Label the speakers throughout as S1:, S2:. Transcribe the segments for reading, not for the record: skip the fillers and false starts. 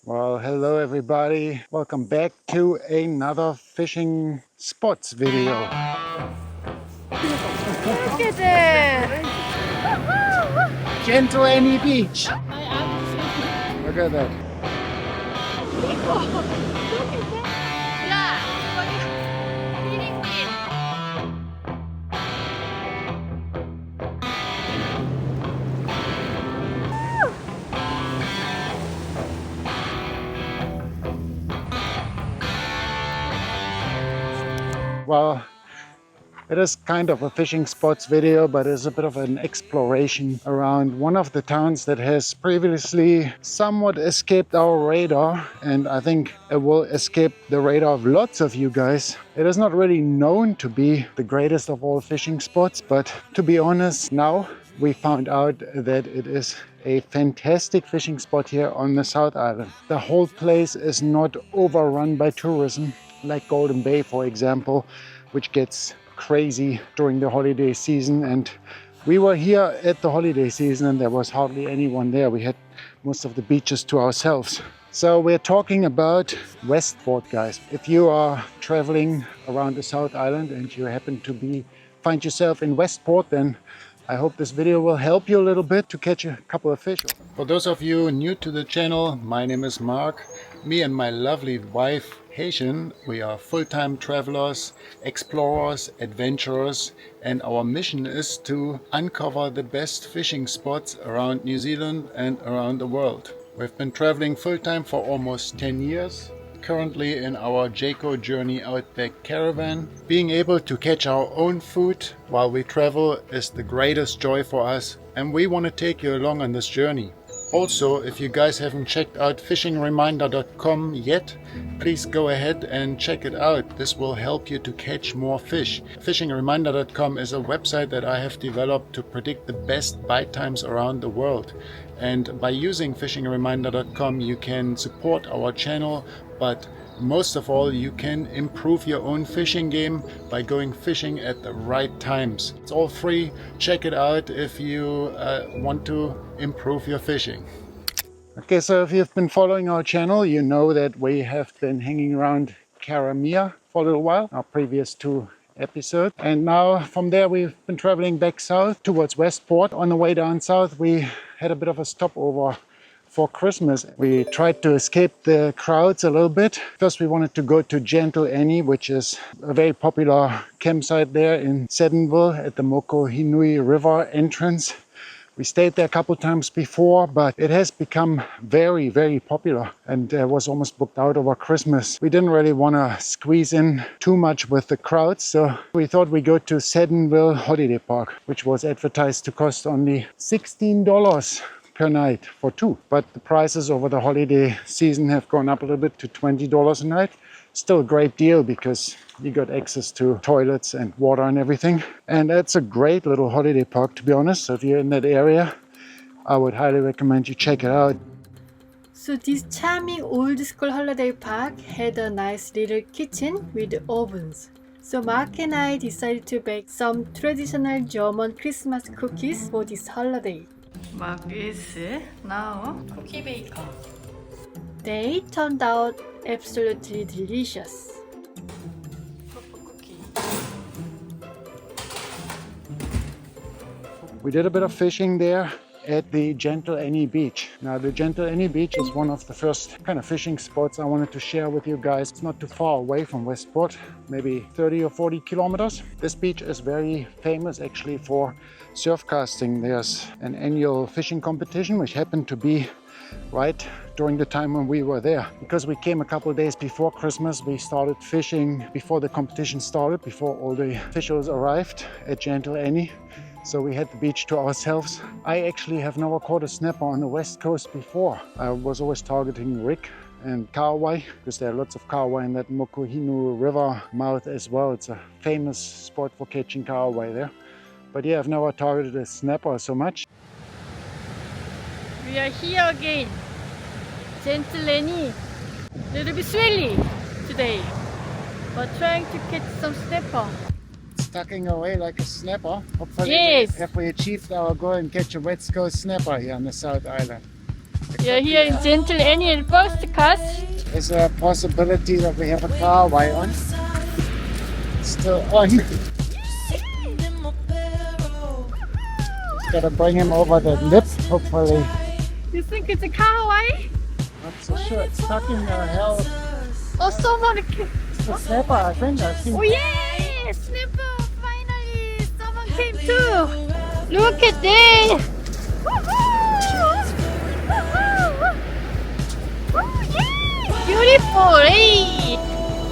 S1: Well, hello everybody. Welcome back to another fishing spots video.
S2: Look at that!
S1: Gentle Annie Beach. Look at that. Well, it is kind of a fishing spots video, but it's a bit of an exploration around one of the towns that has previously somewhat escaped our radar, and I think it will escape the radar of lots of you guys. It is not really known to be the greatest of all fishing spots, but to be honest, now we found out that it is a fantastic fishing spot here on the South Island. The whole place is not overrun by tourism, like Golden Bay, for example, which gets crazy during the holiday season. And we were here at the holiday season and there was hardly anyone there. We had most of the beaches to ourselves. So we're talking about Westport, guys. If you are traveling around the South Island and you happen to find yourself in Westport, then I hope this video will help you a little bit to catch a couple of fish. For those of you new to the channel, my name is Mark. Me and my lovely wife, Haitian, we are full-time travelers, explorers, adventurers, and our mission is to uncover the best fishing spots around New Zealand and around the world. We've been traveling full-time for almost 10 years. Currently in our Jayco Journey Outback caravan. Being able to catch our own food while we travel is the greatest joy for us, and we want to take you along on this journey. Also, if you guys haven't checked out fishingreminder.com yet, please go ahead and check it out. This will help you to catch more fish. Fishingreminder.com is a website that I have developed to predict the best bite times around the world. And by using fishingreminder.com, you can support our channel, but most of all, you can improve your own fishing game by going fishing at the right times. It's all free. Check it out if you want to improve your fishing. Okay, so if you've been following our channel, you know that we have been hanging around Karamea for a little while, our previous 2 episodes. And now from there we've been traveling back south towards Westport. On the way down south we had a bit of a stopover for Christmas. We tried to escape the crowds a little bit. First we wanted to go to Gentle Annie, which is a very popular campsite there in Seddonville at the Mokohinui River entrance. We stayed there a couple times before, but it has become very, very popular and was almost booked out over Christmas. We didn't really want to squeeze in too much with the crowds, so we thought we'd go to Seddonville Holiday Park, which was advertised to cost only $16 per night for 2. But the prices over the holiday season have gone up a little bit to $20 a night. Still a great deal because you got access to toilets and water and everything. And that's a great little holiday park, to be honest. So if you're in that area, I would highly recommend you check it out.
S2: So this charming old school holiday park had a nice little kitchen with ovens. So Mark and I decided to bake some traditional German Christmas cookies for this holiday.
S3: Mark is now cookie baker.
S2: They turned out absolutely delicious.
S1: We did a bit of fishing there at the Gentle Annie Beach. Now the Gentle Annie Beach is one of the first kind of fishing spots I wanted to share with you guys. It's not too far away from Westport, maybe 30 or 40 kilometers. This beach is very famous actually for surfcasting. There's an annual fishing competition which happened to be right during the time when we were there. Because we came a couple of days before Christmas, we started fishing before the competition started, before all the officials arrived at Gentle Annie. So we had the beach to ourselves. I actually have never caught a snapper on the west coast before. I was always targeting Rick and Kauai, because there are lots of Kauai in that Mokohinui River mouth as well. It's a famous spot for catching Kauai there. But yeah, I've never targeted a snapper so much.
S2: We are here again. Gentle Annie. Little bit swelly today, but trying to catch some snapper.
S1: Tucking away like a snapper. Hopefully,
S2: yes,
S1: if we achieved our goal and catch a West Coast snapper here on the South Island.
S2: Yeah, here in Gentle Annie, first cast.
S1: Is there a possibility that we have a car way on? Still on. Gotta bring him over the lip, hopefully.
S2: You think it's a Kahawai?
S1: Not so sure. It's stuck in the hell.
S2: Oh, someone.
S1: It's a snapper, I think. I think.
S2: Oh, yeah! Snapper! Finally! Someone came too! Look at this! Oh, yeah! Beautiful! Hey!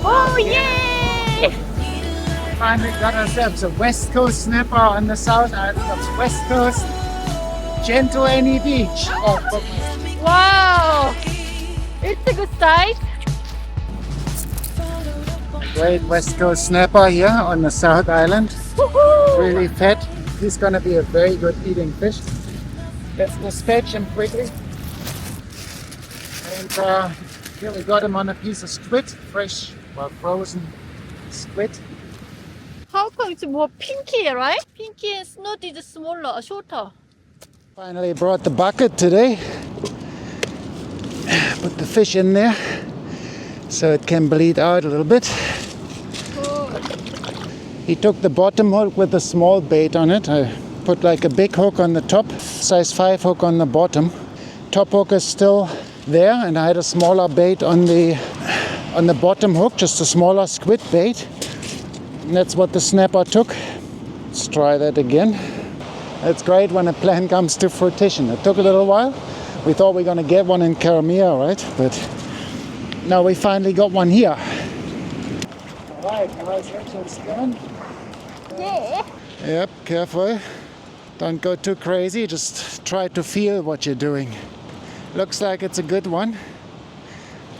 S2: Oh, yeah!
S1: Finally got ourselves a West Coast snapper on the south island of West Coast. Gentle Annie Beach. Oh,
S2: Wow! It's a good size.
S1: great West Coast snapper here on the South Island.
S2: Woohoo!
S1: Really fat. He's gonna be a very good eating fish. Let's dispatch him quickly. And here we got him on a piece of squid, fresh, well, frozen squid.
S2: How come it's more pinky, right? Pinky and snout is smaller, shorter.
S1: Finally brought the bucket today. Put the fish in there so it can bleed out a little bit. He took the bottom hook with a small bait on it. I put like a big hook on the top, size 5 hook on the bottom. Top hook is still there, and I had a smaller bait on the bottom hook, just a smaller squid bait. And that's what the snapper took. Let's try that again. It's great when a plan comes to fruition. It took a little while. We thought we were going to get one in Karamea, right? But now we finally got one here. Alright, nice action, Stan.
S2: Yeah.
S1: Yep, careful. Don't go too crazy. Just try to feel what you're doing. Looks like it's a good one.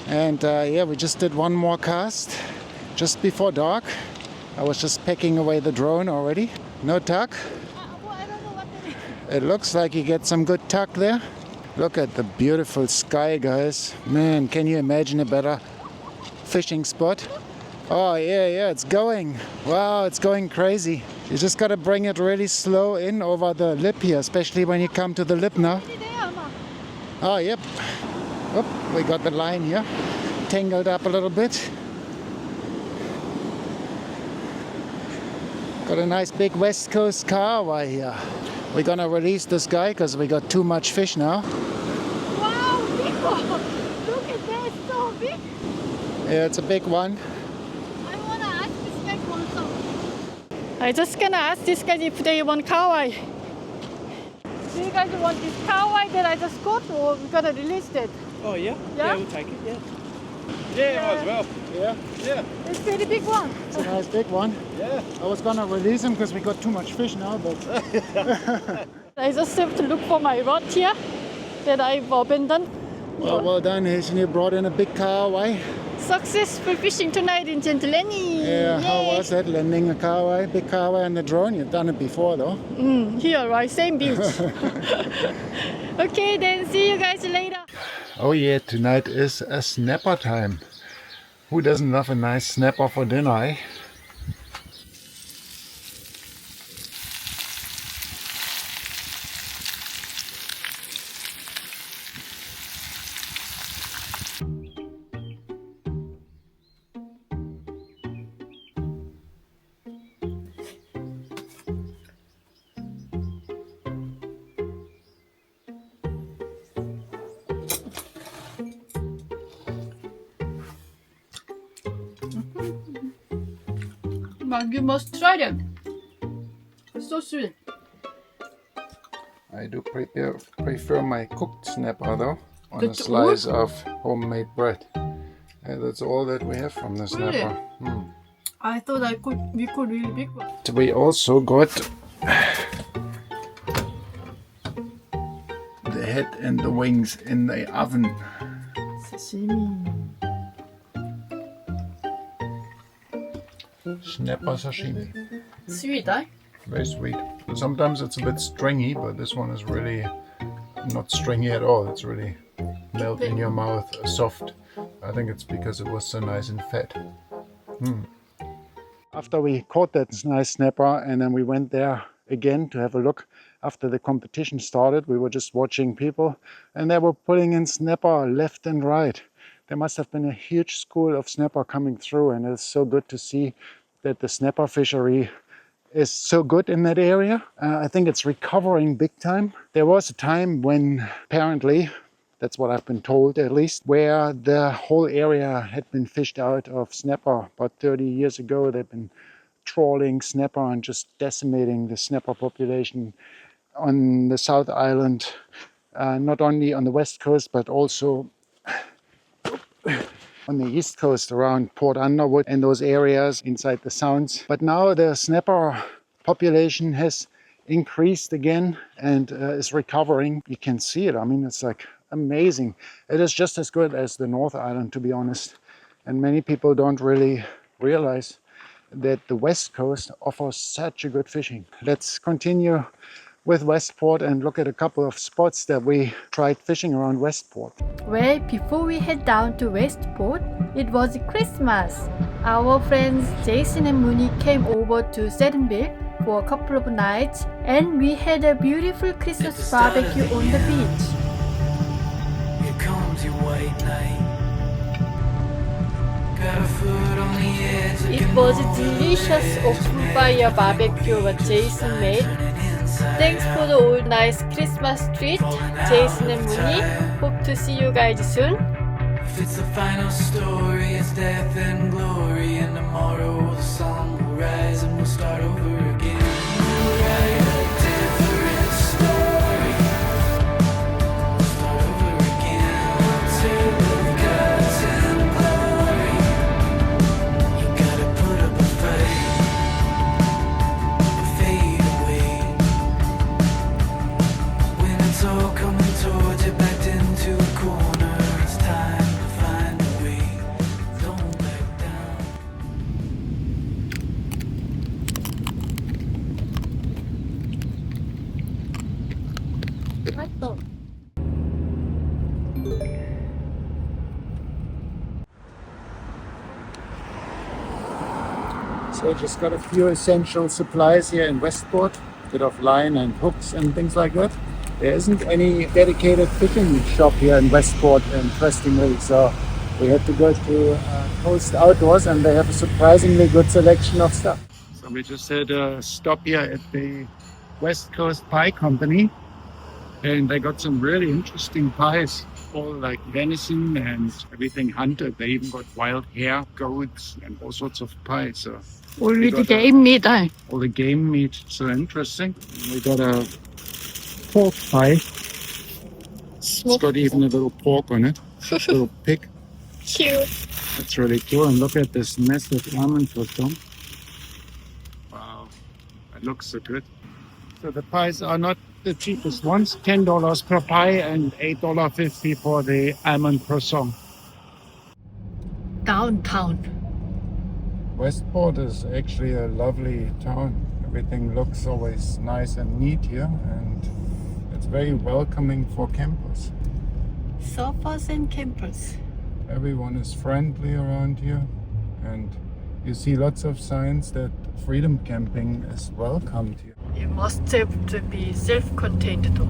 S1: And yeah, we just did one more cast just before dark. I was just pecking away the drone already. No tuck.
S2: Well, I don't know what that is.
S1: It looks like you get some good tuck there. Look at the beautiful sky, guys. Man, can you imagine a better fishing spot? Oh, yeah, it's going. Wow, it's going crazy. You just gotta bring it really slow in over the lip here, especially when you come to the lip now. Oh, yep. Oop, we got the line here. Tangled up a little bit. Got a nice big West Coast Kahawai here. We're gonna release this guy because we got too much fish now.
S2: Wow, big one. Look at that, so big.
S1: Yeah, it's a big one.
S2: I wanna ask this guy also. I just gonna ask this guy if they want Kahawai. Do you guys want this Kahawai that I just got, or we gonna release it?
S4: Oh yeah?
S2: Yeah?
S4: We'll take it, yeah. Yeah, might as well.
S1: Yeah,
S4: Yeah.
S2: It's a very big one.
S1: it's a nice big one.
S4: Yeah.
S1: I was gonna release him because we got too much fish now, but
S2: I just have to look for my rod here that I've abandoned.
S1: well done, Haitian. You brought in a big Kahawai.
S2: Successful fishing tonight in Gentle Annie.
S1: Yeah, how
S2: Yay.
S1: was that? Landing a Kahawai, big Kahawai on the drone? You've done it before though.
S2: Here, right? Same beach. Okay, then see you guys later.
S1: Oh yeah, tonight is a snapper time. Who doesn't love a nice snapper for dinner, eh?
S2: But you must try them. So sweet.
S1: I do prefer my cooked snapper though, on a
S2: That's
S1: slice of homemade bread. And that's all that we have from the
S2: Really?
S1: snapper.
S2: I thought we could really big one.
S1: We also got the head and the wings in the oven.
S2: Sashimi.
S1: Snapper sashimi.
S2: Sweet, eh?
S1: Very sweet. Sometimes it's a bit stringy, but this one is really not stringy at all. It's really melt in your mouth, soft. I think it's because it was so nice and fat. After we caught that nice snapper and then we went there again to have a look, after the competition started, we were just watching people, and they were putting in snapper left and right. There must have been a huge school of snapper coming through, and it's so good to see that the snapper fishery is so good in that area. I think it's recovering big time. There was a time when apparently, that's what I've been told at least, where the whole area had been fished out of snapper. About 30 years ago, they've been trawling snapper and just decimating the snapper population on the South Island, not only on the west coast, but also on the east coast around Port Underwood and those areas inside the sounds. But now the snapper population has increased again and is recovering. You can see it. I mean, it's like amazing. It is just as good as the North Island, to be honest. And many people don't really realize that the west coast offers such a good fishing. Let's continue with Westport and look at a couple of spots that we tried fishing around Westport.
S2: Well, before we head down to Westport, it was Christmas. Our friends Jason and Mooney came over to Seddonville for a couple of nights, and we had a beautiful Christmas barbecue on the beach.
S5: Here comes your white knight. Got a foot on the edge.
S2: It was delicious open fire barbecue what Jason made. Thanks for the old nice Christmas treat, Jason and Mooney. Hope to see you guys soon.
S5: If it's the final story, it's death and glory, and tomorrow the sun will rise and we'll start over again. We'll write a different story. We'll start over again. We'll tell of God's and glory. You gotta put up a fight or fade away. When it's all coming towards you, backed into a corner, it's time to find a way. Don't back down.
S1: So just got a few essential supplies here in Westport, a bit of line and hooks and things like that. There isn't any dedicated fishing shop here in Westport, interestingly, so we had to go to Coast Outdoors, and they have a surprisingly good selection of stuff. So we just had a stop here at the West Coast Pie Company, and they got some really interesting pies, all like venison and everything hunted. They even got wild hare, goats, and all sorts of pies. So
S2: Only
S1: got
S2: the game meat, eh?
S1: all the game meat, so interesting. We got a pork pie. It's got even a little pork on it, little pig.
S2: Cute.
S1: That's really cool. And look at this massive almond croissant. Wow, it looks so good. So the pies are not the cheapest ones, $10 per pie and $8.50 for the almond croissant.
S2: Downtown.
S1: Westport is actually a lovely town. Everything looks always nice and neat here, and it's very welcoming for campers.
S2: Surfers and campers.
S1: Everyone is friendly around here, and you see lots of signs that freedom camping is welcomed here.
S2: It must have to be self-contained though.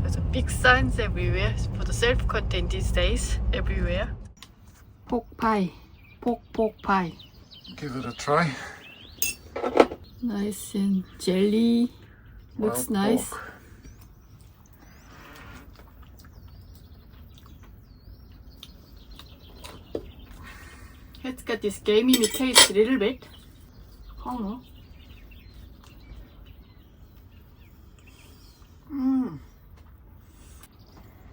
S2: There's a big signs everywhere for the self-contained these days, everywhere. Pork pie. Pork pie.
S1: Give it a try.
S2: Nice and jelly. Looks
S1: Wild
S2: nice.
S1: pork.
S2: It's got this gamey taste a little bit. I don't know.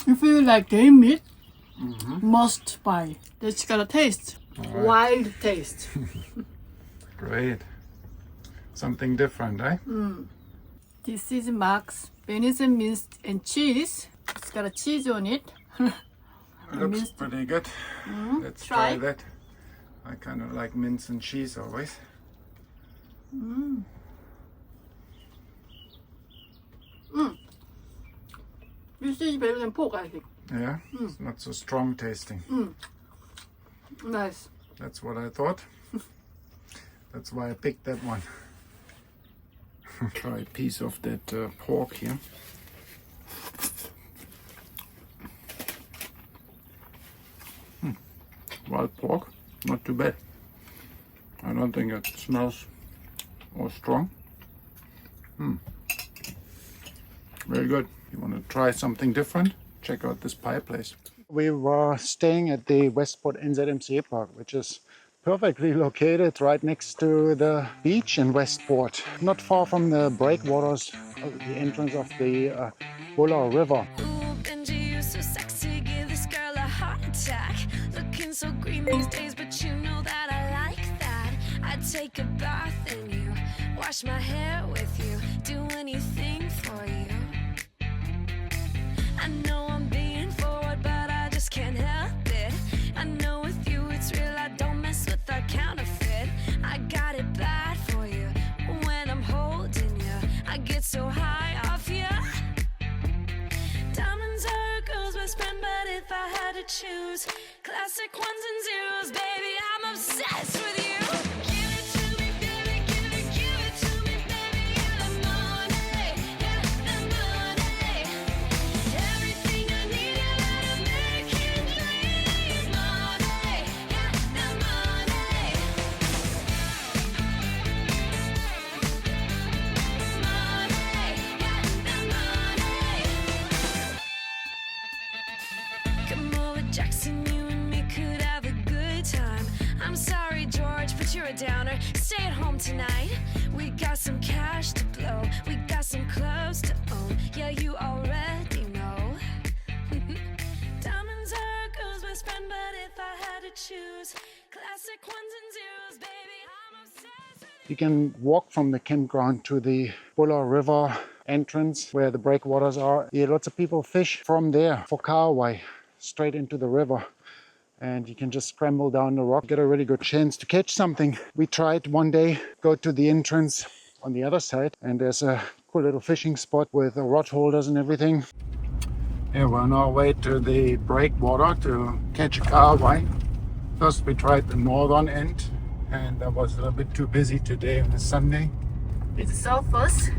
S2: If you like game meat, must buy. That's got a taste.
S1: Alright.
S2: Wild taste.
S1: Great. Something different, eh?
S2: This is Mark's venison minced and cheese. It's got a cheese on it.
S1: It looks
S2: minced-
S1: pretty good. Let's
S2: try.
S1: try that. I kind of like mince and cheese always.
S2: This is better than pork, I think.
S1: Yeah, it's not so strong tasting.
S2: Nice.
S1: That's what I thought. That's why I picked that one. Try a piece of that pork here. Wild pork, not too bad. I don't think it smells or strong. Very good. You want to try something different? Check out this pie place. We were staying at the Westport NZMCA park, which is perfectly located right next to the beach in Westport, not far from the breakwaters, the entrance of the Buller River.
S6: Ooh, Benji, you're so sexy, give this girl a heart attack. Looking so green these days, but you know that I like that. I'd take a bath in you, wash my hair with you, do anything for you. I know I'm being forward, but I just can't help it. I know with you it's real, I don't mess with the counterfeit. I got it bad for you, when I'm holding you, I get so high off you. Diamonds are a girl's best friend, but if I had to choose, classic ones and zeros, baby, I'm obsessed with you. Give it to me, baby, give it to me, baby, yeah, the money, yeah, the money. Everything I need, you let make it dream. Money, yeah, the money. Come over, Jackson, you and me could have a good time. I'm sorry, George, but you're a downer. Stay at home tonight. We got some cash to blow. We got some clubs to own. Yeah, you already know. Diamonds are a girl's best friend, but if I had to choose, classic ones and zeros, baby, I'm obsessed with
S1: You can walk from the campground to the Buller River entrance where the breakwaters are. Yeah, lots of people fish from there for kahawai straight into the river. And you can just scramble down the rock, get a really good chance to catch something. We tried one day, go to the entrance on the other side, and there's a cool little fishing spot with rod holders and everything. Yeah, we're on our way to the breakwater to catch a kahawai. First we tried the northern end, and that was a little bit too busy today on a Sunday.
S3: With surfers.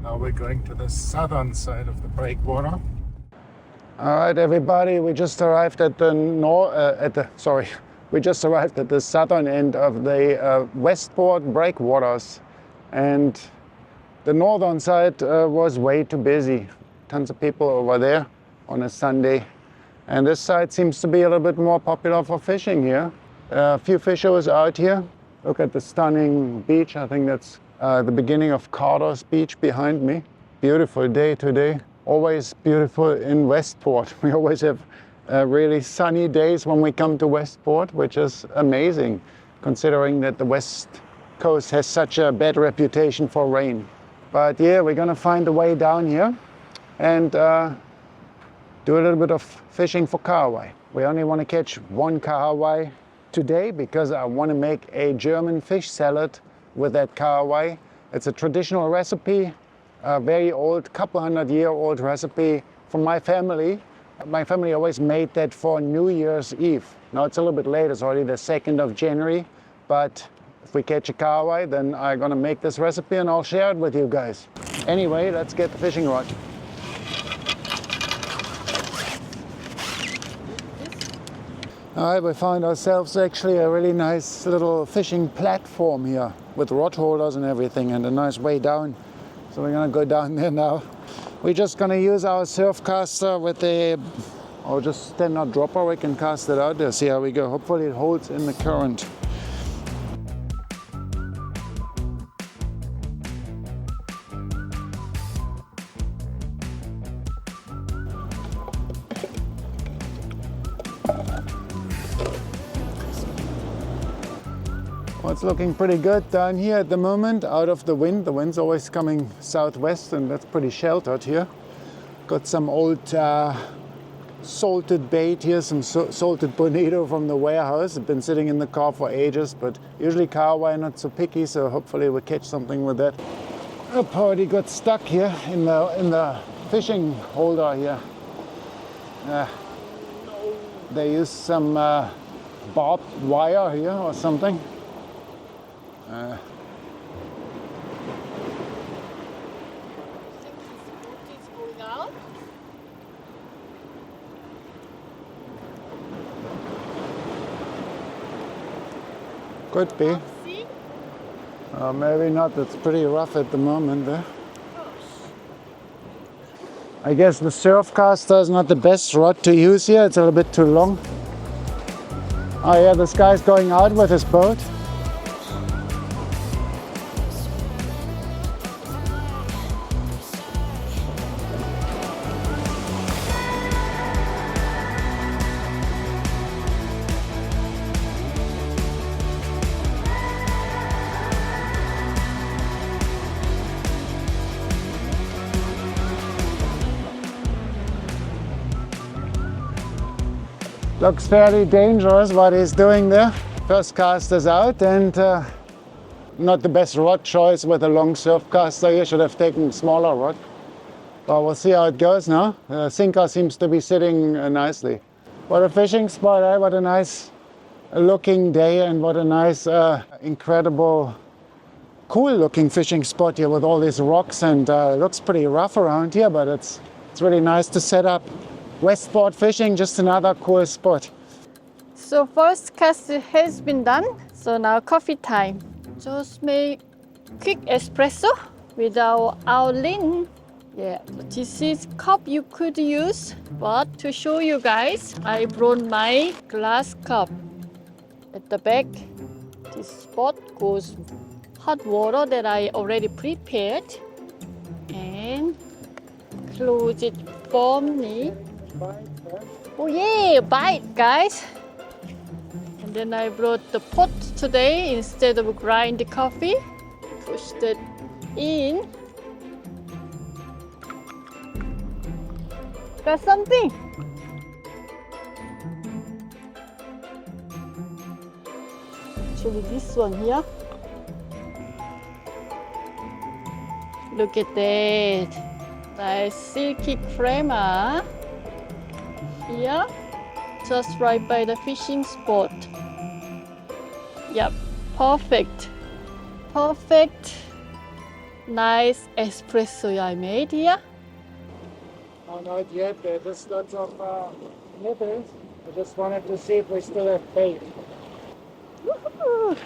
S1: Now we're going to the southern side of the breakwater. All right, everybody, we just arrived at the southern end of the Westport breakwaters, and the northern side was way too busy. Tons of people over there on a Sunday, and this side seems to be a little bit more popular for fishing here. A few fishers out here. Look at the stunning beach. I think that's the beginning of Carter's Beach behind me. Beautiful day today. Always beautiful in Westport. We always have really sunny days when we come to Westport, which is amazing considering that the West Coast has such a bad reputation for rain. But yeah, we're gonna find a way down here and do a little bit of fishing for kahawai. We only want to catch one kahawai today because I want to make a German fish salad with that kahawai. It's a traditional recipe, a very old, couple 100-year-old recipe from my family. My family always made that for New Year's Eve. Now it's a little bit late, it's already the 2nd of January, but if we catch a kahawai, then I'm gonna make this recipe and I'll share it with you guys. Anyway, let's get the fishing rod. All right, we found ourselves actually a really nice little fishing platform here with rod holders and everything and a nice way down. So we're gonna go down there now. We're just gonna use our surf caster with or just standard dropper. We can cast it out there, see how we go. Hopefully it holds in the current. Well, it's looking pretty good down here at the moment, out of the wind. The wind's always coming southwest and that's pretty sheltered here. Got some old salted bait here, some salted bonito from the warehouse. It's been sitting in the car for ages, but usually kahawai not so picky, so hopefully we'll catch something with that. I've already got stuck here in the fishing holder here. They use some barbed wire here or something. Could be.
S2: See?
S1: Maybe not. It's pretty rough at the moment there. I guess the surfcaster is not the best rod to use here. It's a little bit too long. Oh yeah, this guy's going out with his boat. Looks fairly dangerous what he's doing there. First cast is out and not the best rod choice with a long surf caster. You should have taken a smaller rod. But we'll see how it goes now. The sinker seems to be sitting nicely. What a fishing spot, eh? What a nice looking day and what a nice, incredible, cool looking fishing spot here with all these rocks, and it looks pretty rough around here, but it's really nice to set up. Westport fishing, just another cool spot.
S2: So first cast has been done. So now coffee time. Just make quick espresso without outline. Yeah, this is cup you could use, but to show you guys, I brought my glass cup. At the back, this spot goes hot water that I already prepared, and close it firmly. Oh yeah, bite guys. And then I brought the pot today instead of grind the coffee. Push that in. Got something? Actually this one here. Look at that. Nice silky crema. Here, just right by the fishing spot. Yep, perfect. Perfect. Nice espresso I made here.
S1: Oh, not yet. There's just lots of nibbles. I just wanted to see if we still have bait.
S2: Woohoo!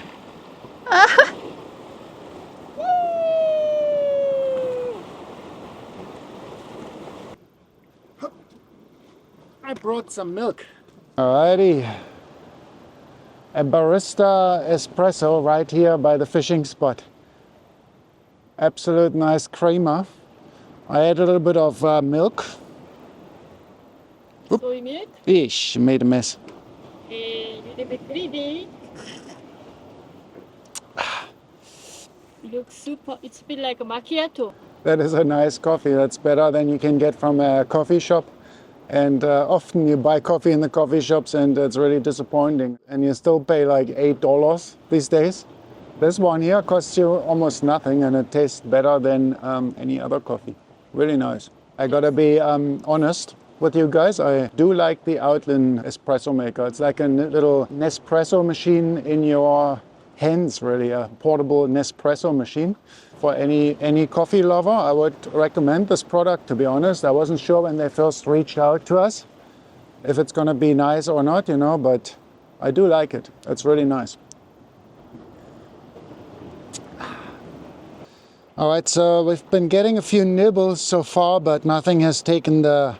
S1: I brought some milk. Alrighty. A barista espresso right here by the fishing spot. Absolute nice creamer. I add a little bit of milk. Oop.
S2: Soy milk,
S1: Ish, made a mess.
S2: a little bit greedy. Looks super. It's a bit like a macchiato.
S1: That is a nice coffee. That's better than you can get from a coffee shop. And often you buy coffee in the coffee shops and it's really disappointing. And you still pay like $8 these days. This one here costs you almost nothing and it tastes better than any other coffee. Really nice. I gotta be honest with you guys. I do like the Outland espresso maker. It's like a little Nespresso machine in your hands, really, a portable Nespresso machine. For any coffee lover, I would recommend this product, to be honest. I wasn't sure when they first reached out to us if it's gonna be nice or not, you know, but I do like it. It's really nice. All right, so we've been getting a few nibbles so far, but nothing has taken the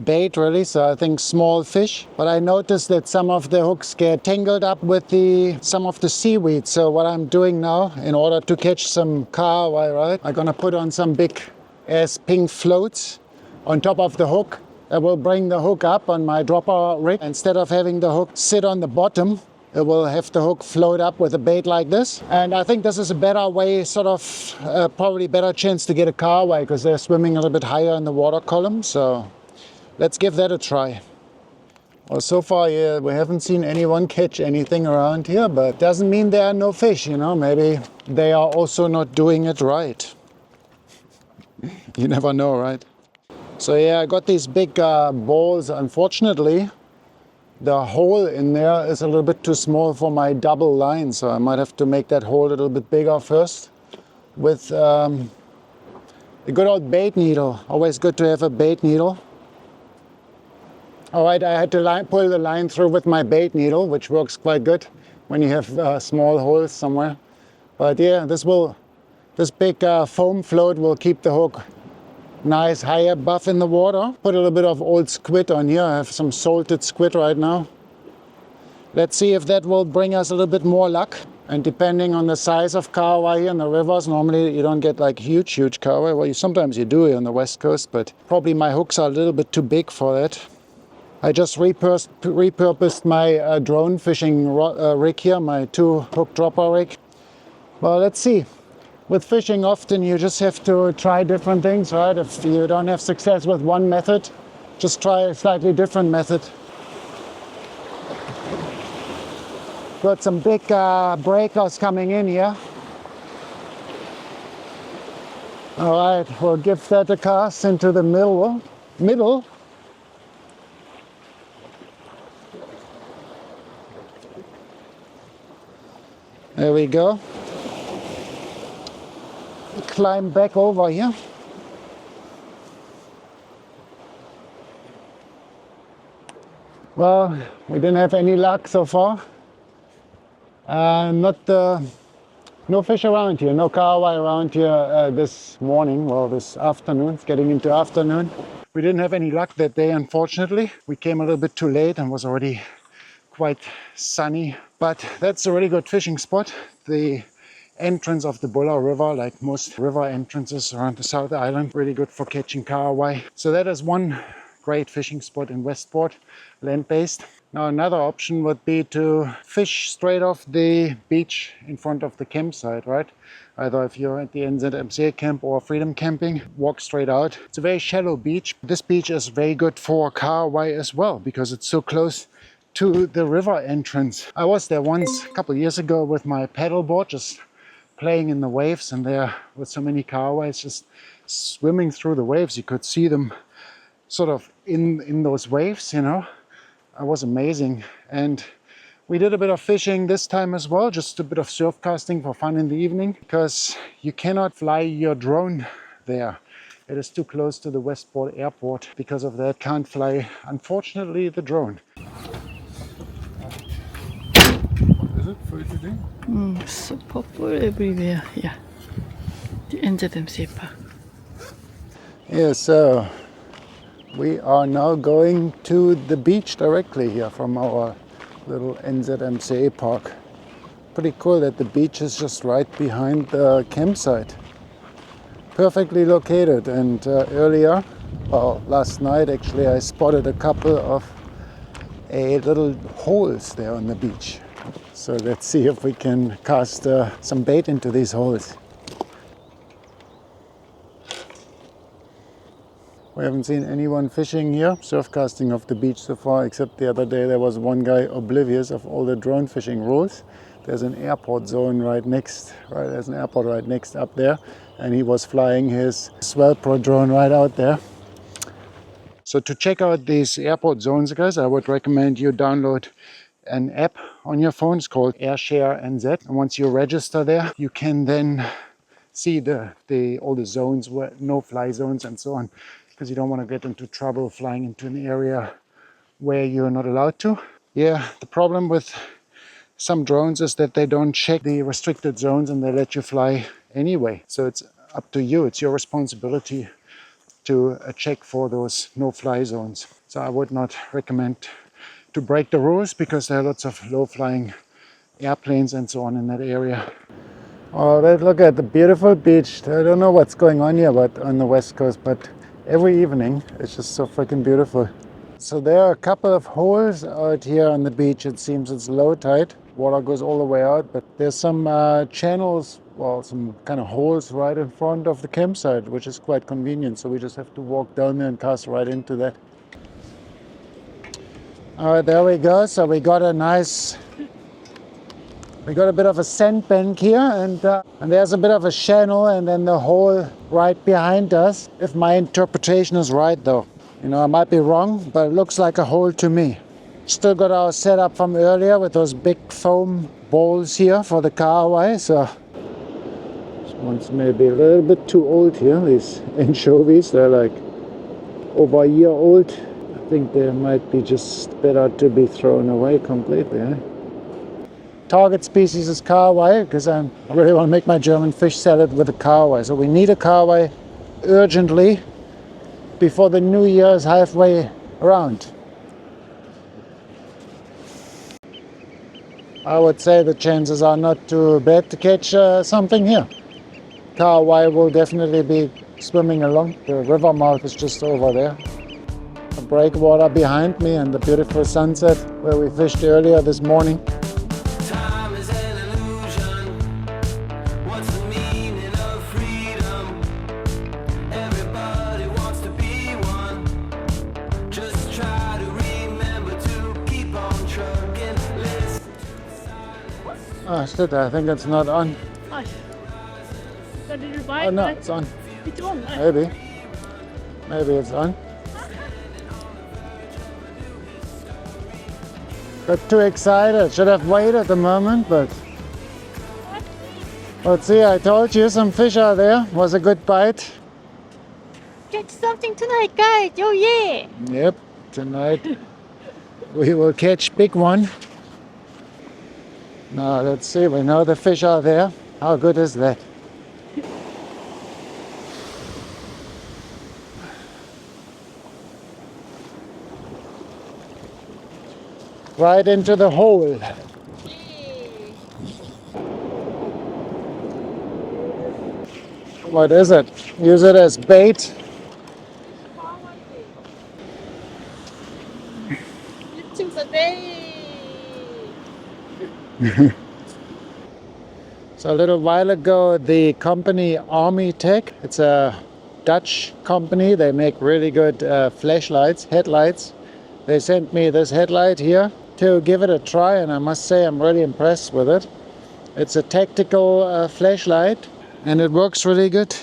S1: bait really, so I think small fish. But I noticed that some of the hooks get tangled up with some of the seaweed. So what I'm doing now, in order to catch some kahawai, right, I'm gonna put on some big ass pink floats on top of the hook. I will bring the hook up on my dropper rig. Instead of having the hook sit on the bottom, it will have the hook float up with a bait like this. And I think this is a better way, sort of, probably better chance to get a kahawai because they're swimming a little bit higher in the water column. So let's give that a try. Well, so far, yeah, we haven't seen anyone catch anything around here, but doesn't mean there are no fish, you know. Maybe they are also not doing it right. You never know, right? So yeah, I got these big balls. Unfortunately, the hole in there is a little bit too small for my double line, so I might have to make that hole a little bit bigger first with a good old bait needle. Always good to have a bait needle. All right, I had to pull the line through with my bait needle, which works quite good. when you have small holes somewhere. But yeah, this big foam float will keep the hook nice high above in the water. Put a little bit of old squid on here. I have some salted squid right now. Let's see if that will bring us a little bit more luck. And depending on the size of kahawai here in the rivers, normally you don't get like huge kahawai. Well, sometimes you do here on the west coast, but probably my hooks are a little bit too big for that. I just repurposed my drone fishing rig here, my 2-hook dropper rig. Well, let's see. With fishing, often you just have to try different things, right? If you don't have success with one method, just try a slightly different method. Got some big breakers coming in here. All right, we'll give that a cast into the middle. There we go. Climb back over here. Well, we didn't have any luck so far. No fish around here, no kahawai around here this morning, well this afternoon, it's getting into afternoon. We didn't have any luck that day, unfortunately. We came a little bit too late and was already quite sunny, but that's a really good fishing spot. The entrance of the Buller River, like most river entrances around the South Island, really good for catching kahawai. So that is one great fishing spot in Westport, land-based. Now another option would be to fish straight off the beach in front of the campsite, right? Either if you're at the NZMCA camp or freedom camping, walk straight out. It's a very shallow beach. This beach is very good for kahawai as well because it's so close to the river entrance. I was there once a couple of years ago with my paddleboard, just playing in the waves, and there with so many kahawais just swimming through the waves. You could see them sort of in those waves, you know. It was amazing. And we did a bit of fishing this time as well, just a bit of surf casting for fun in the evening, because you cannot fly your drone there. It is too close to the Westport airport. Because of that, can't fly, unfortunately, the drone.
S4: What is it for you today?
S3: So purple everywhere. Yeah. The NZMCA park.
S1: Yeah, so we are now going to the beach directly here from our little NZMCA park. Pretty cool that the beach is just right behind the campsite. Perfectly located, and earlier, well, last night actually, I spotted a couple of little holes there on the beach. So let's see if we can cast some bait into these holes. We haven't seen anyone fishing here, surf casting off the beach so far, except the other day there was one guy oblivious of all the drone fishing rules. There's an airport zone there's an airport right next up there, and he was flying his Swell Pro drone right out there. So to check out these airport zones, guys, I would recommend you download an app on your phone. It's called AirShare NZ. And once you register there, you can then see all the zones, no-fly zones and so on, because you don't want to get into trouble flying into an area where you're not allowed to. Yeah, the problem with some drones is that they don't check the restricted zones and they let you fly anyway. So it's up to you. It's your responsibility to check for those no-fly zones. So I would not recommend to break the rules, because there are lots of low-flying airplanes and so on in that area. Oh, look at the beautiful beach. I don't know what's going on here but on the west coast, but every evening it's just so freaking beautiful. So there are a couple of holes out here on the beach. It seems it's low tide. Water goes all the way out, but there's some channels, well, some kind of holes right in front of the campsite, which is quite convenient. So we just have to walk down there and cast right into that. All right, there we go. So we got a bit of a sandbank here, and there's a bit of a channel, and then the hole right behind us. If my interpretation is right, though, you know, I might be wrong, but it looks like a hole to me. Still got our setup from earlier with those big foam balls here for the kahawai. So this one's maybe a little bit too old here. These anchovies, they're like over a year old. I think they might be just better to be thrown away completely. target species is kahawai because I really want to make my German fish salad with a kahawai. So we need a kahawai urgently before the new year is halfway around. I would say the chances are not too bad to catch something here. Kahawai will definitely be swimming along. The river mouth is just over there. The breakwater behind me and the beautiful sunset where we fished earlier this morning.
S5: Time is an illusion. What's the meaning of freedom? Everybody wants to be one. Just try to remember to keep on trucking. Listen to the silence.
S1: Oh shit, I think it's not on.
S3: Hi. So did you buy
S1: Oh
S3: it?
S1: no, it's on.
S3: It's on.
S1: Maybe. Maybe it's on. Got too excited. Should have waited a moment, but let's see. I told you some fish are there. Was a good bite.
S2: Catch something tonight, guys. Oh yeah.
S1: Yep. Tonight we will catch big one. Now let's see. We know the fish are there. How good is that? Right into the hole. What is it? Use it as bait. So a little while ago, the company Armytek, it's a Dutch company. They make really good flashlights, headlights. They sent me this headlight here to give it a try, and I must say I'm really impressed with it. It's a tactical flashlight and it works really good.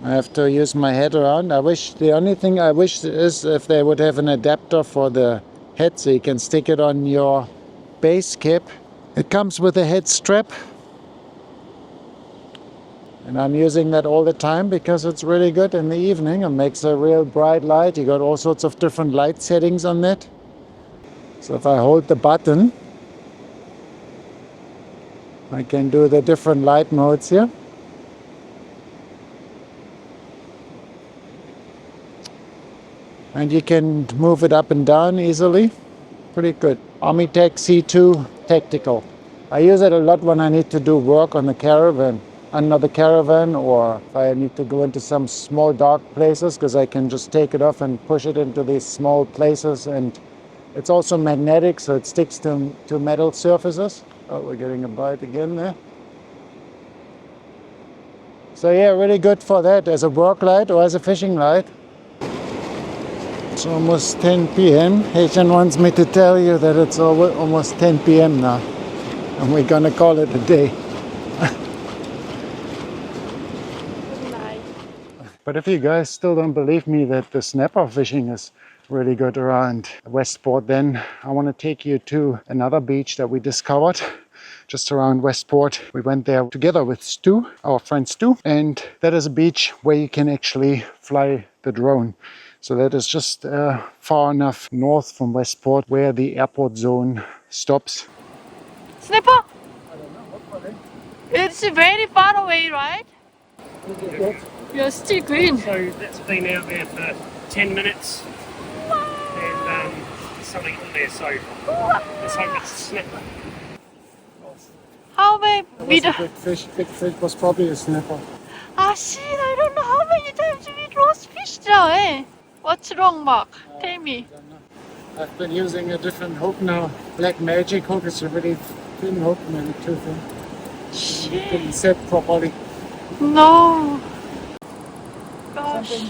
S1: I have to use my head around. The only thing I wish is if they would have an adapter for the head so you can stick it on your base cap. It comes with a head strap. And I'm using that all the time because it's really good in the evening. It makes a real bright light. You got all sorts of different light settings on that. So if I hold the button, I can do the different light modes here. And you can move it up and down easily. Pretty good. Armytek C2 Tactical. I use it a lot when I need to do work on the caravan. Another caravan, or if I need to go into some small dark places, because I can just take it off and push it into these small places, and it's also magnetic, so it sticks to metal surfaces. Oh, we're getting a bite again there. So yeah, really good for that as a work light or as a fishing light. It's almost 10 p.m. Haitian wants me to tell you that it's almost 10 p.m. now, and we're gonna call it a day. But if you guys still don't believe me that the snapper fishing is really good around Westport, then I want to take you to another beach that we discovered just around Westport. We went there together with Stu, our friend Stu, and that is a beach where you can actually fly the drone. So that is just far enough north from Westport where the airport zone stops.
S2: Snapper? I don't know. Hopefully. It's very far away, right? You're still green.
S7: So that's been out there for 10 minutes. And there's something on there, so let's hope it's a snapper.
S2: How many
S1: Big fish was probably a snapper.
S2: shit, I don't know how many times we lost fish now, eh? What's wrong, Mark? Tell me.
S1: I've been using a different hook now. Black Magic hook is a really thin hook, maybe too thin.
S2: Shit.
S1: Didn't set properly.
S2: No. Gosh.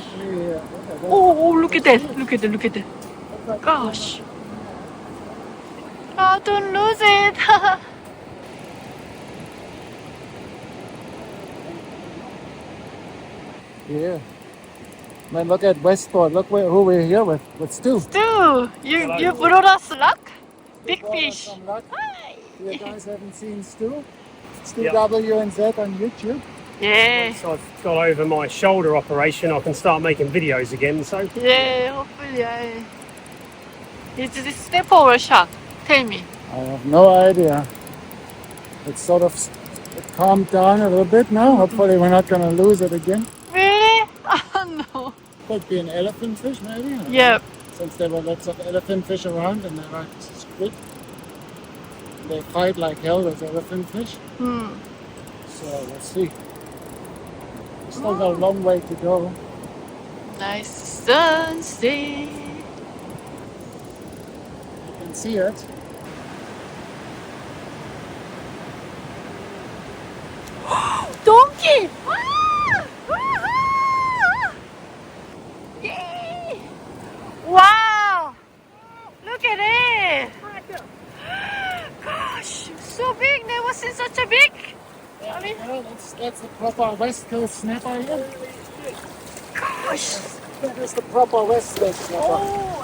S2: Oh, look at that. Look at that. Gosh. Oh, don't lose it.
S1: Yeah. Man, look at Westport. Look who we're here with Stu.
S2: Stu, you brought us luck? Big fish.
S1: Some luck.
S2: Hi.
S1: You guys haven't seen Stu? Stu
S7: Yep.
S1: WNZ on YouTube.
S2: Yeah.
S7: Once I've got over my shoulder operation, I can start making videos again, so
S2: Yeah, hopefully. Is this snapper or shark?
S3: Tell me.
S1: I have no idea. It's sort of it calmed down a little bit now. Hopefully we're not going to lose it again.
S3: Really? Oh no.
S1: Could be an elephant fish maybe. I don't
S3: Yeah.
S1: know. Since there were lots of elephant fish around and they like squid. They fight like hell with elephant fish.
S3: Hmm.
S1: So let's see. We still got a long way to go.
S3: Nice sunset.
S1: You can see it.
S3: Donkey! Ah! Ah! Yay! Wow! Look at it! Gosh, so big! Never seen such a big. I mean,
S1: Yeah, that's the proper West Coast snapper here.
S3: gosh!
S1: That is the proper West Coast snapper.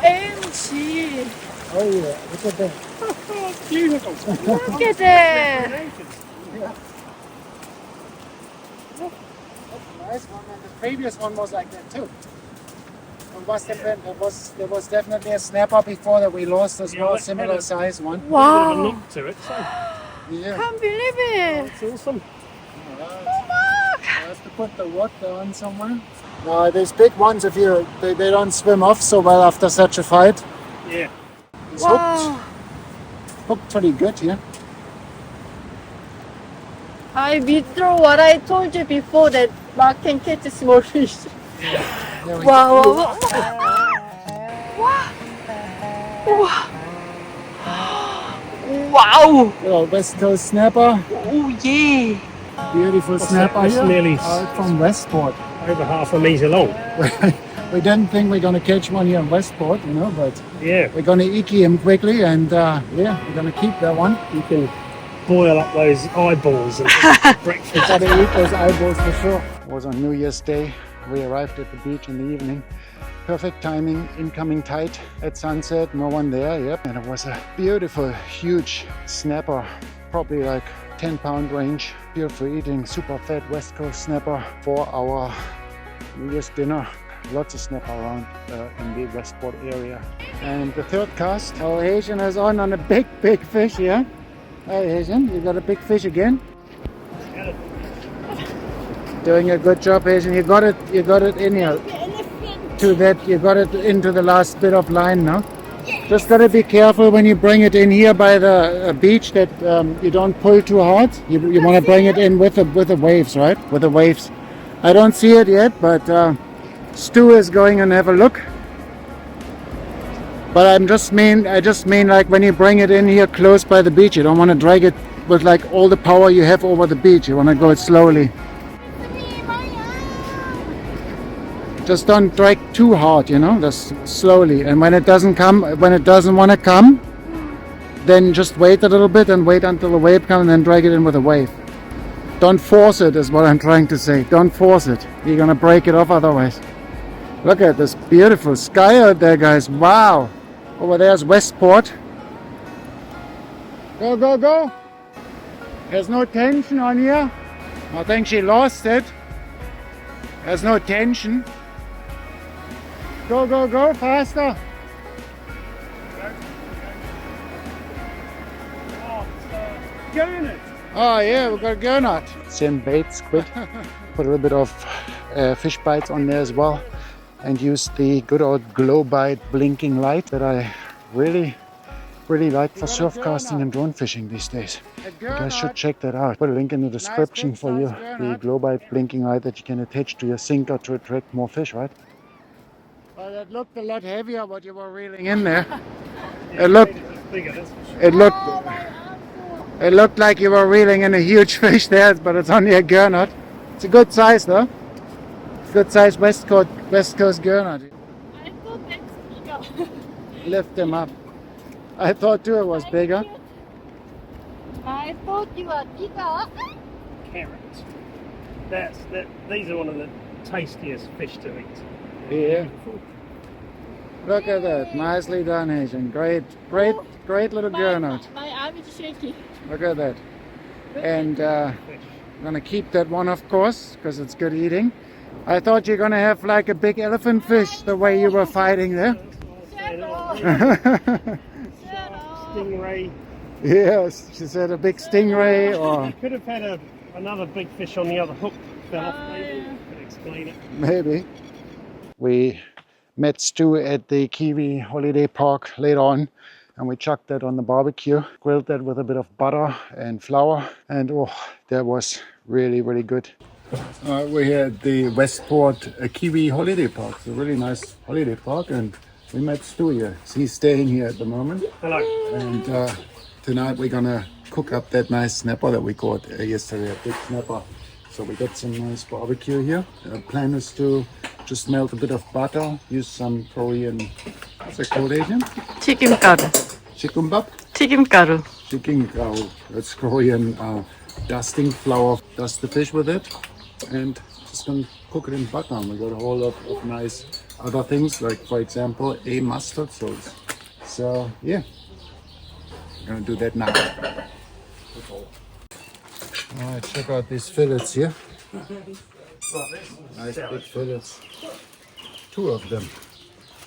S3: OMG!
S1: Oh yeah, look at that.
S7: Beautiful.
S3: Look at that!
S1: Nice one, and the previous one was like that too. It must have been, there was definitely a snapper before that we lost as well,
S7: it
S1: similar
S7: had a-
S1: size one.
S7: A
S3: Wow!
S7: knock to it, so
S1: Yeah.
S3: Can't believe it!
S7: it's awesome.
S1: I have to put the rod down somewhere. No, these big ones, if they don't swim off so well after such a fight.
S7: Yeah.
S1: It's
S3: Wow!
S1: hooked pretty good here.
S3: I withdraw what I told you before that Mark can catch a small fish.
S1: There we
S3: Wow!
S1: go.
S3: Wow! Wow! Wow! Wow!
S1: Little West Coast snapper,
S3: Oh yeah!
S1: beautiful snapper
S7: That's
S1: here.
S7: nearly
S1: From Westport.
S7: over half a metre long.
S1: We didn't think we're going to catch one here in Westport, but
S7: Yeah.
S1: we're going to icky him quickly, and yeah, we're going to keep that one.
S7: You can boil up those eyeballs and breakfast.
S1: Got to eat those eyeballs for sure. It was on New Year's Day. We arrived at the beach in the evening. Perfect timing, incoming tide at sunset, no one there, yep. And it was a beautiful, huge snapper, probably like 10-pound range. Beautiful eating, super fat West Coast snapper for our New Year's dinner. Lots of snapper around in the Westport area. And the third cast, our Asian is on a big fish here. Hey Asian, you got a big fish again? Doing a good job, Asian. You got it in here. To that, you got it into the last bit of line now. Just got to be careful when you bring it in here by the beach that you don't pull too hard. You want to bring it in with the waves, right? With the waves. I don't see it yet, but Stu is going and have a look. But I just mean like when you bring it in here close by the beach, you don't want to drag it with like all the power you have over the beach. You want to go it slowly. Just don't drag too hard, just slowly. And when it doesn't want to come, then just wait a little bit and wait until the wave comes and then drag it in with a wave. Don't force it is what I'm trying to say. Don't force it. You're gonna break it off otherwise. Look at this beautiful sky out there, guys. Wow. Over there's Westport. Go, go, go. There's no tension on here. I think she lost it. There's no tension. Go, go, go, faster. Oh yeah, we've got a gurnut. Same bait, squid. Put a little bit of fish bites on there as well. And use the good old Glowbite blinking light that I really like for surf casting and drone fishing these days. You guys should check that out. Put a link in the description for you. The Glowbite blinking light that you can attach to your sinker to attract more fish, right? Well, that looked a lot heavier what you were reeling in there. It looked like you were reeling in a huge fish there, but it's only a gurnut. It's a good size though. Good size West Coast gurnut.
S3: I thought that's bigger.
S1: Lift them up. I thought too it was bigger.
S3: I thought you were bigger.
S7: Carrots. These are one of the tastiest fish to eat.
S1: Yeah. Look at that. Nicely done, Asian. Great little gurnut.
S3: My arm is shaking.
S1: Look at that. And I'm gonna keep that one, of course, because it's good eating. I thought you're gonna have like a big elephant fish the way you were fighting there.
S7: stingray.
S1: Yes, she said a big stingray or
S7: Could have had another big fish on the other hook. Fell off maybe. Could explain it.
S1: maybe. We met Stu at the Kiwi holiday park later on, and we chucked that on the barbecue, grilled that with a bit of butter and flour, and oh, that was really, really good. We're here at the Westport Kiwi holiday park. It's a really nice holiday park, and we met Stu here. He's staying here at the moment.
S7: Hello.
S1: And tonight we're gonna cook up that nice snapper that we caught yesterday, a big snapper. So we got some nice barbecue here. The plan is to just melt a bit of butter, use some Korean, what's it called, Asian?
S3: 튀김가루.
S1: Chikumbapp?
S3: 튀김가루.
S1: Chicken cow. That's Korean dusting flour. Dust the fish with it and just gonna cook it in butter. And we got a whole lot of nice other things, like for example a mustard sauce. So yeah, I'm gonna do that now. Alright, check out these fillets here. Nice big fillets. 2 of them.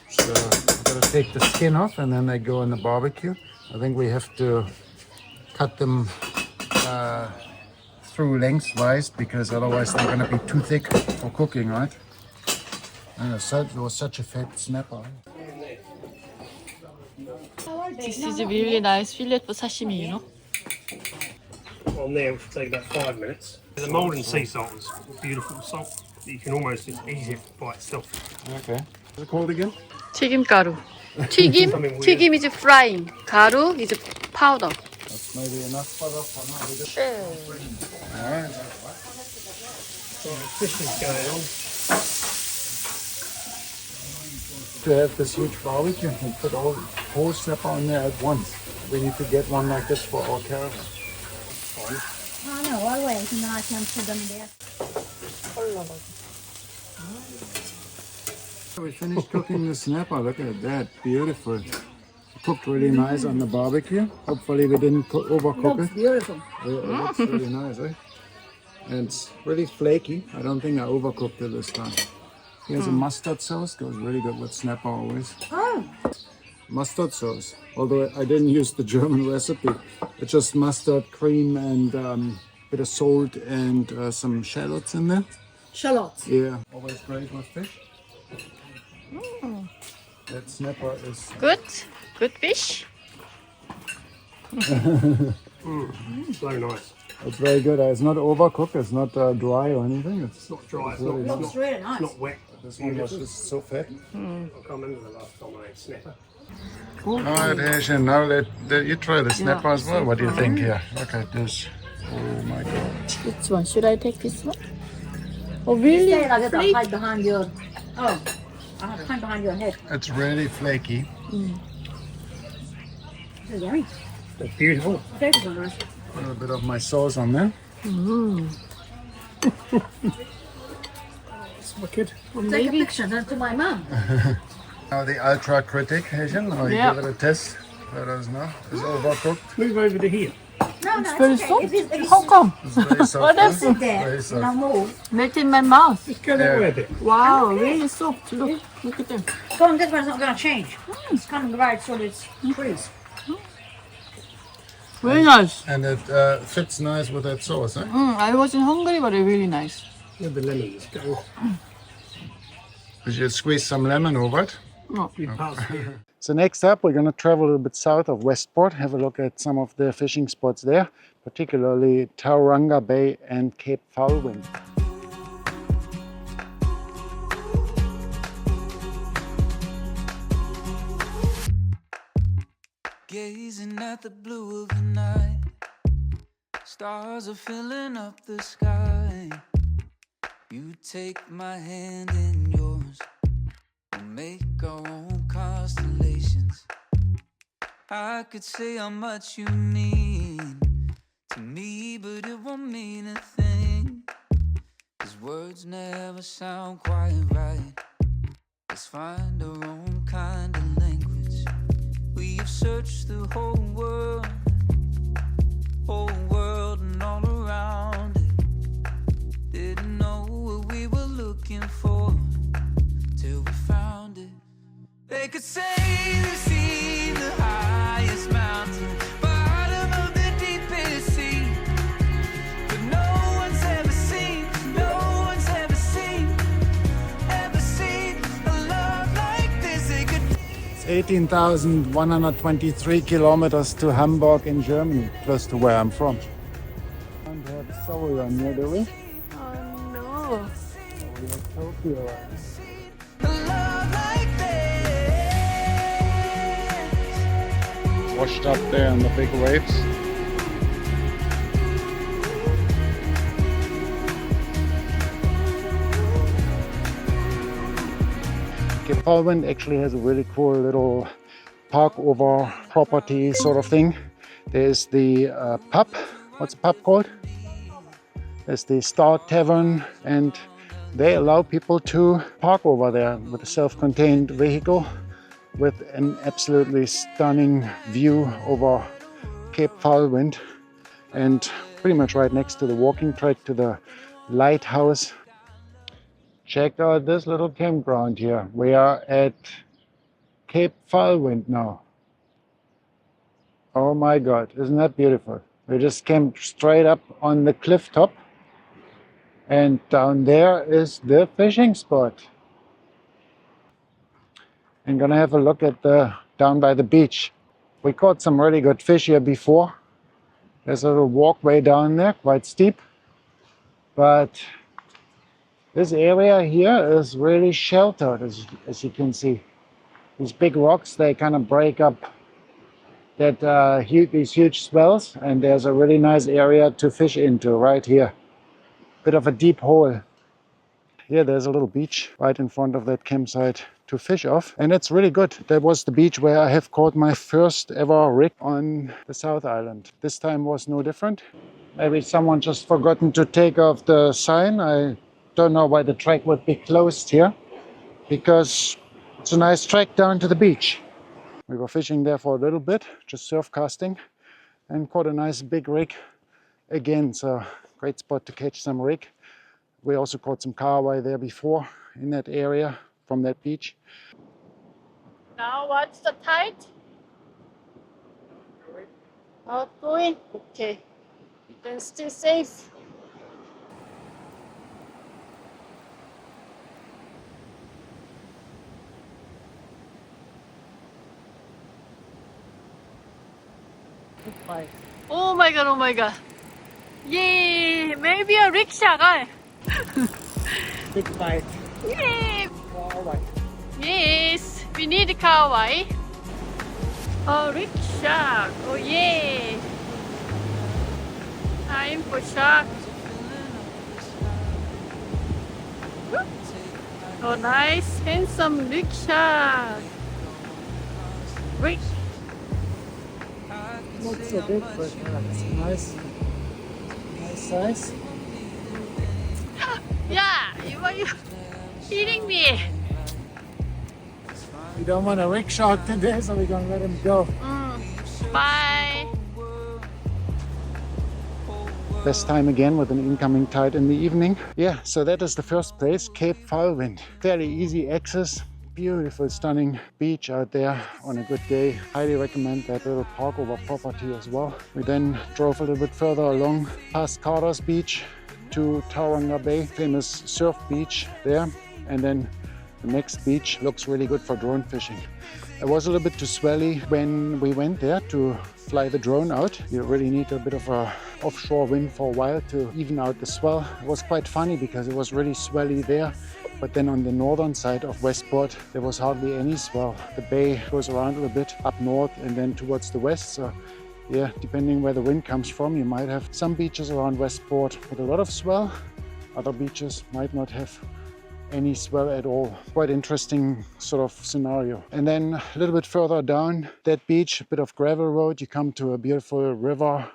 S1: So I'm gonna take the skin off and then they go in the barbecue. I think we have to cut them through lengthwise because otherwise they're gonna be too thick for cooking, right? And it was such a fat snapper.
S3: This is a really nice fillet for sashimi, you know.
S7: On there, which will take about 5 minutes. The Malden sea salt is beautiful salt. You can almost just eat it by itself.
S1: Okay. What's it called again?
S3: 튀김가루. 튀김 is frying. 가루 is powder.
S1: That's maybe enough butter for now. Alright.
S7: So the fish is going on.
S1: To have this huge barbecue and put whole snapper on there at once. We need to get one like this for our caravan.
S8: I know, I'll wait and then I can put them there.
S1: We finished cooking the snapper. Look at that, beautiful. Cooked really nice on the barbecue. Hopefully we didn't overcook it.
S8: Beautiful.
S1: Yeah, it looks really nice, eh? And it's really flaky. I don't think I overcooked it this time. Here's a mustard sauce. Goes really good with snapper always.
S8: Oh,
S1: Mustard sauce. Although I didn't use the German recipe. It's just mustard, cream, and bit of salt and some shallots in there.
S8: shallots.
S1: Yeah, always great with fish. That snapper is
S3: Good fish.
S7: So nice.
S1: it's very good. It's not overcooked. It's not dry or anything. It's
S7: Not dry, it's
S1: really
S7: not,
S8: Looks really nice.
S7: not wet.
S1: this one was just so fat.
S7: I can't remember the last time I ate snapper.
S1: All right, Asian. Now let you try the snapper as well. What do you think here? Look at this. Oh my God.
S3: Which one? Should I take this one? Oh, really?
S8: Stay like that, hide behind your... Oh, I have to hide behind your head.
S1: It's really flaky.
S8: This is yummy.
S7: It's beautiful.
S8: This is nice.
S1: A little bit of my sauce on there.
S7: It's wicked.
S8: Take a picture then to my mum.
S1: Now the ultra critic, Asian. Or you
S3: Yeah.
S1: give it a test. Let us know. It's overcooked.
S7: Move over to here.
S8: No, no,
S3: Very
S8: it's okay.
S3: soft.
S8: If it's
S3: How come?
S1: It's very soft.
S3: What is
S8: sit there,
S1: Very
S8: no
S1: soft.
S8: move.
S3: Melt in my mouth.
S7: Just go that way a bit.
S3: Wow, really soft. Look at them.
S8: Going this way is not going to change. It's coming right so it's freeze.
S3: Very nice.
S1: And it fits nice with that sauce, eh?
S3: I wasn't hungry, but it's really nice.
S7: With the lemon, just go.
S1: Did you squeeze some lemon over it?
S7: You pass here.
S1: So next up, we're going to travel a little bit south of Westport, have a look at some of the fishing spots there, particularly Tauranga Bay and Cape Foulwind.
S5: Gazing at the blue of the night, stars are filling up the sky. You take my hand in yours, we'll make our own constellations. I could say how much you mean to me, but it won't mean a thing, 'cause words never sound quite right. Let's find our own kind of language. We've searched the whole world and all around it. Didn't know what we were looking for till we found it. They could say they've seen the highest mountain,
S1: 18,123 kilometers to Hamburg in Germany, close to where I'm from. And we have Foulwind here, do we?
S2: Oh no.
S1: We have Tokyo. Washed up there in the big waves. Okay, Foulwind actually has a really cool little park over property sort of thing. There's the pub. What's the pub called? There's the Star Tavern, and they allow people to park over there with a self-contained vehicle with an absolutely stunning view over Cape Foulwind and pretty much right next to the walking track to the lighthouse. Check out this little campground here. We are at Cape Foulwind now. Oh my God, isn't that beautiful? We just came straight up on the cliff top, and down there is the fishing spot. I'm gonna have a look at the down by the beach. We caught some really good fish here before. There's a little walkway down there, quite steep, but this area here is really sheltered, as you can see. These big rocks, they kind of break up these huge swells, and there's a really nice area to fish into right here. Bit of a deep hole. Here there's a little beach right in front of that campsite to fish off, and it's really good. That was the beach where I have caught my first ever rig on the South Island. This time was no different. Maybe someone just forgotten to take off the sign. I don't know why the track would be closed here, because it's a nice track down to the beach. We were fishing there for a little bit, just surf casting, and caught a nice big rig again. So great spot to catch some rig. We also caught some kahawai there before in that area from that beach.
S2: Now what's the tide? Outgoing? Okay. Then stay safe. Oh my God, oh my God. Yay! Maybe a rickshaw guy.
S1: Big bite.
S2: Yay!
S1: Kahawai.
S2: Yes, we need a kawaii. Oh, rickshaw. Oh, yay. Time for shark. Oh, nice, handsome rickshaw. Great.
S1: Not so big, but it's nice size.
S2: Yeah, you are eating me.
S1: We don't want a rickshaw today, so we're gonna let him go.
S2: Bye.
S1: Best time again with an incoming tide in the evening. Yeah, so that is the first place, Cape Foulwind. Fairly easy access. Beautiful, stunning beach out there on a good day. Highly recommend that little park over property as well. We then drove a little bit further along past Carter's Beach to Tauranga Bay, famous surf beach there. And then the next beach looks really good for drone fishing. It was a little bit too swelly when we went there to fly the drone out. You really need a bit of a offshore wind for a while to even out the swell. It was quite funny because it was really swelly there. But then on the northern side of Westport, there was hardly any swell. The bay goes around a little bit up north and then towards the west. So yeah, depending where the wind comes from, you might have some beaches around Westport with a lot of swell. Other beaches might not have any swell at all. Quite interesting sort of scenario. And then a little bit further down that beach, a bit of gravel road, you come to a beautiful river.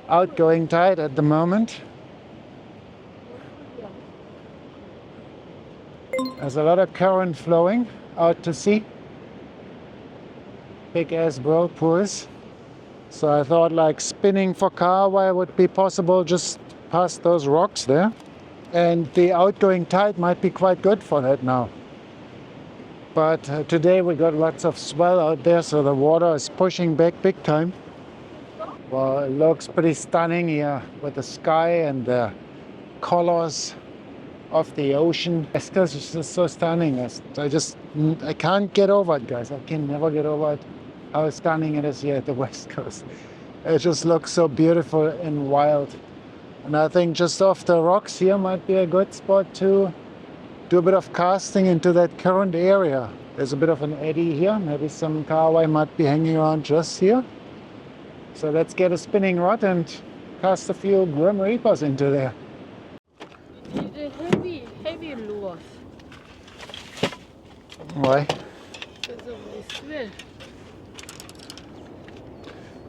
S1: Outgoing tide at the moment. There's a lot of current flowing out to sea. Big ass whirlpools. So I thought like spinning for kahawai would be possible just past those rocks there. And the outgoing tide might be quite good for that now. But today we got lots of swell out there, so the water is pushing back big time. Well, it looks pretty stunning here with the sky and the colors of the ocean. It's just so stunning. I just I can't get over it, guys. I can never get over it, how stunning it is here at the West Coast. It just looks so beautiful and wild. And I think just off the rocks here might be a good spot to do a bit of casting into that current area. There's a bit of an eddy here. Maybe some kahawai might be hanging around just here. So let's get a spinning rod and cast a few Grim Reapers into there.
S3: It is heavy lures
S1: Why?
S3: because of this swell.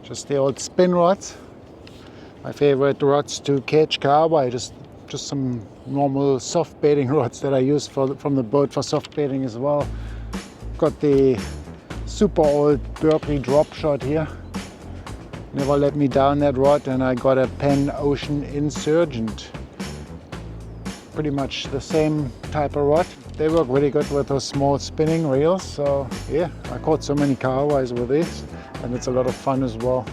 S1: Just the old spin rods. My favorite rods to catch kahawai, just some normal soft baiting rods that I use from the boat for soft baiting as well. Got the super old Berkeley drop shot here. Never let me down, that rod. And I got a Penn Ocean Insurgent. Pretty much the same type of rod. They work really good with those small spinning reels. So yeah, I caught so many kahawais with these, and it's a lot of fun as well.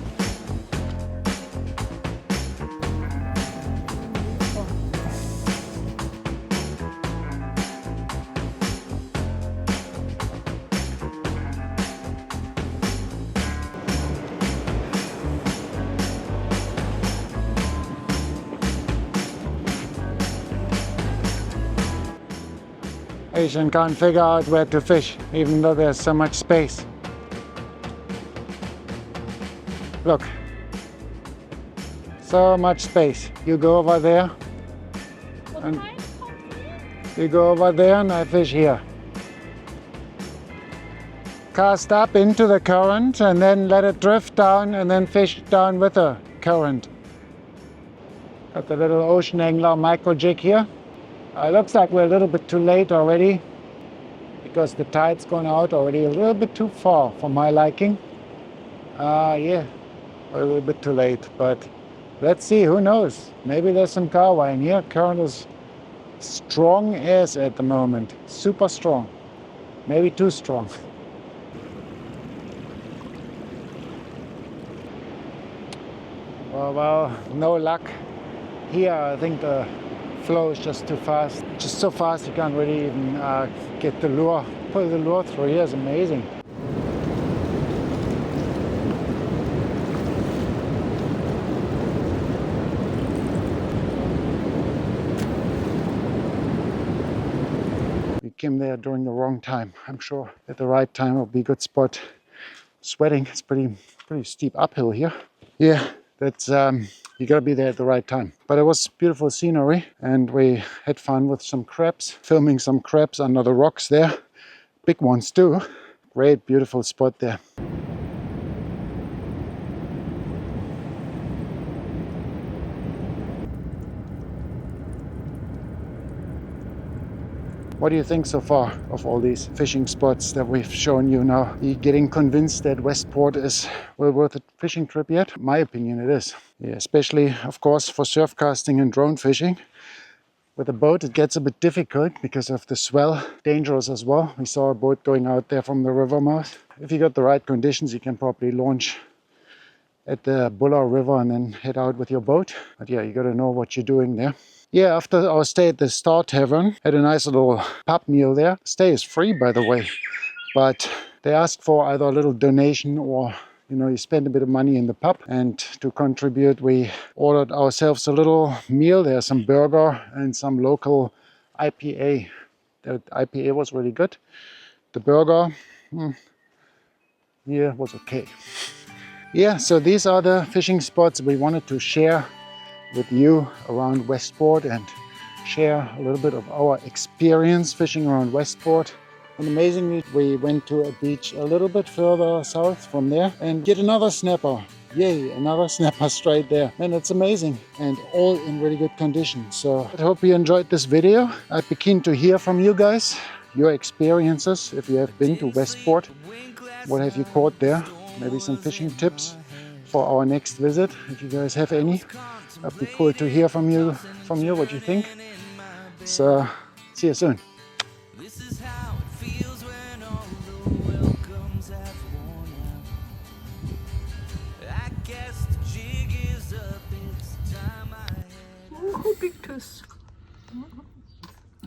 S1: Asian can't figure out where to fish, even though there's so much space. Look, so much space. You go over there, and you go over there, and I fish here. Cast up into the current, and then let it drift down, and then fish down with the current. Got the little ocean angler micro jig here. Looks like we're a little bit too late already, because the tide's gone out already a little bit too far for my liking. Yeah, a little bit too late, but let's see, who knows? Maybe there's some kahawai in here. Current is strong as at the moment, super strong, maybe too strong. Well, no luck here. I think the flow is just too fast, just so fast you can't really even get the lure, pull the lure through. Here is amazing. We came there during the wrong time. I'm sure at the right time will be a good spot. Sweating, it's pretty steep uphill here. Yeah, that's you gotta be there at the right time. But it was beautiful scenery, and we had fun with some crabs, filming some crabs under the rocks there. Big ones too. Great, beautiful spot there. What do you think so far of all these fishing spots that we've shown you now? Are you getting convinced that Westport is well worth a fishing trip yet? In my opinion, it is. Yeah, especially, of course, for surf casting and drone fishing. With a boat, it gets a bit difficult because of the swell. Dangerous as well. We saw a boat going out there from the river mouth. If you got the right conditions, you can probably launch at the Buller River and then head out with your boat. But yeah, you got to know what you're doing there. Yeah, after our stay at the Star Tavern, had a nice little pub meal there. Stay is free, by the way, but they asked for either a little donation or, you know, you spend a bit of money in the pub. And to contribute, we ordered ourselves a little meal. There's some burger and some local IPA. The IPA was really good. The burger, yeah, was okay. Yeah, so these are the fishing spots we wanted to share with you around Westport and share a little bit of our experience fishing around Westport. And amazingly, we went to a beach a little bit further south from there and get another snapper. Yay, another snapper straight there. And it's amazing, and all in really good condition. So I hope you enjoyed this video. I'd be keen to hear from you guys, your experiences, if you have been to Westport. What have you caught there? Maybe some fishing tips for our next visit, if you guys have any. That'd be cool to hear from you what you think. So, see you soon.
S5: This is how it feels when all the welcomes have worn out. I guess the jig is up, it's time I head.
S3: Oh, big tooth.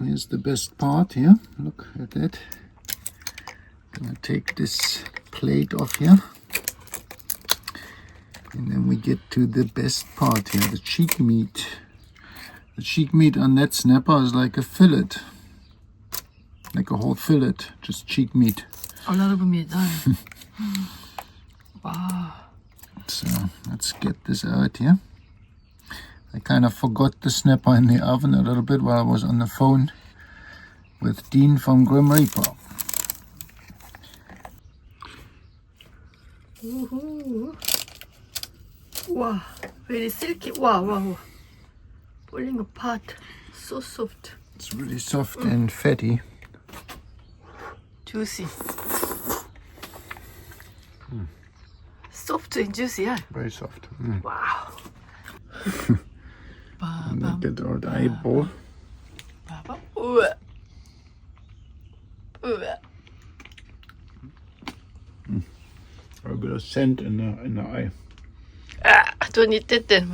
S1: Here's the best part here. Look at that. Gonna take this plate off here. And then we get to the best part here, the cheek meat. The cheek meat on that snapper is like a fillet. Like a whole fillet, just cheek meat.
S3: A lot of meat. Wow.
S1: So let's get this out here. I kind of forgot the snapper in the oven a little bit while I was on the phone with Dean from Grim Reaper.
S3: Wow, very silky. Wow. Falling apart. So soft.
S1: It's really soft and fatty.
S3: Juicy. Soft and juicy, yeah.
S1: Very soft.
S3: Wow.
S1: Look at the old eyeball. A bit of scent in the eye.
S3: Don't eat that then.